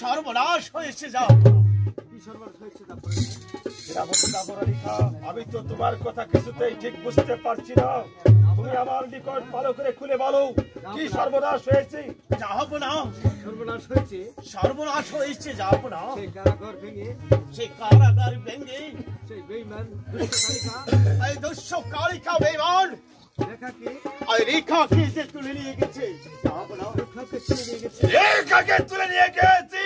সর্বনাশ হয়েছে যা আমি তো তোমার কথা কিছুতেই ঠিক বুঝতে পারছি না। তুমি আমার নিকট ভালো করে খুলে বলো কি সর্বনাশ হয়েছে। যাবো না, সর্বনাশ হয়েছে যাবো না। সেই কারাগার ভেঙে এই দুষ্ট কালিকা বেঈমান রেখাকে যে তুলে নিয়ে গেছে। যাবো না, রেখাকে তুলে নিয়ে গেছি।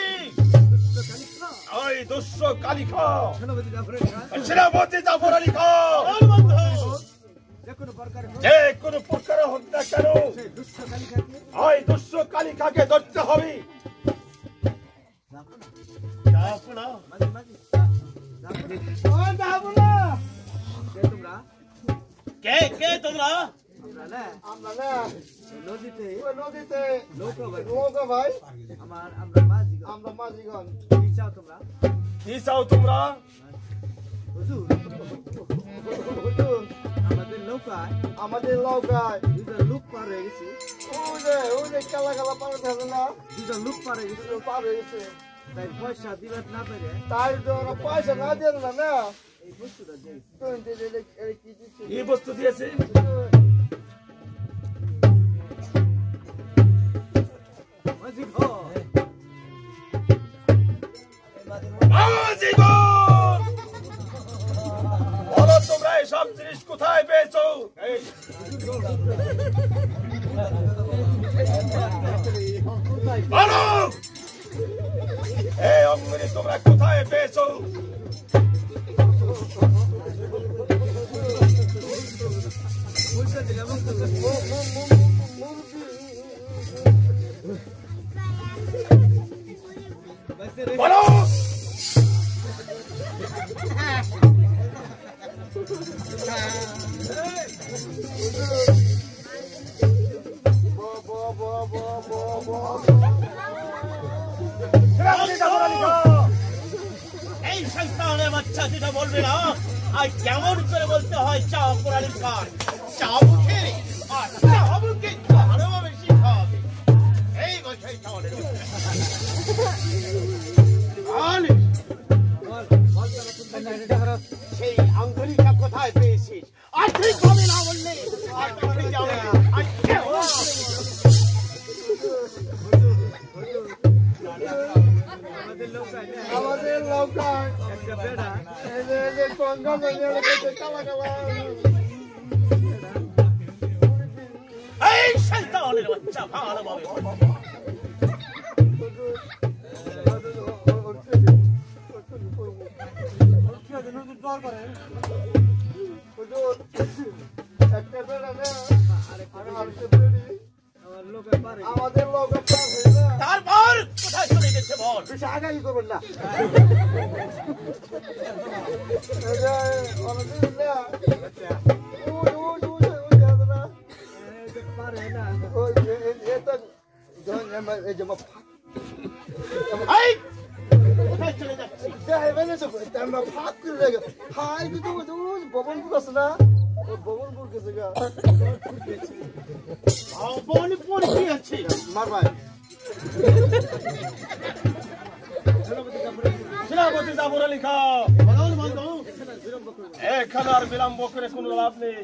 ওই দুষ্ট কালিকা সেনাপতি জাফর আলী খান যে কোনো প্রকার হোক না কেন ওই দুষ্ট কালিকাকে ধরতে হবে। কে কে তোমরা? নদীতে নৌকা ভাই আমরা মাঝিগণ। কি চাও তোমরা? আমাদের নৌকায় লুক পার হয়ে গেছে। ওই যে কালা কালা পার থাকে না, লুক পার হয়ে গেছে। তাই পয়সা দিবে না পেরে, তাই তো ওরা পয়সা না দেন না। এই বস্তু দিয়েছে বলো তোমরা এসব জিনিস কোথায় পেয়েছো? বলো এই অঙ্গনে তোমরা কোথায় পেয়েছো? বলো এই শয়তানের বাচ্চা যেটা বলবে না আর কেমন করে বলতে হয় জাফর আলী খান চা মুখে আর চা মুখে ভালোভাবে শিখাবে। এই শয়তানের সেই আঙ্গুলিটা কোথায় পেয়েছিস? আর ঠিক ভাবে না বললে আর তুমি যাবে আমাদের নৌকায় এই শয়তানের বাচ্চা ভালোভাবে একটা বেড়া না আমাদের লোক তারপর কোথায় চলে গেছে বল? বেশি আগাই করবেন না। ভবনপুর আছে না, ভবনপুর গেছে ভবনপুর কি আছে? মার ভাই সেনাপতি জাফর আলী খান এখানে আর বিলম্ব করে কোনো লাভ নেই।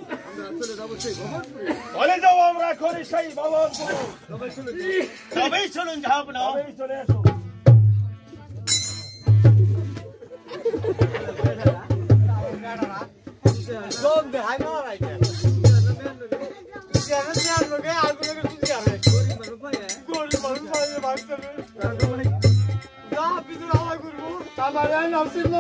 চলে যাও আমরা করি সেই ভবনপুর। তবেই চলুন যাব না, চলে এসো। আমার নাম ছিল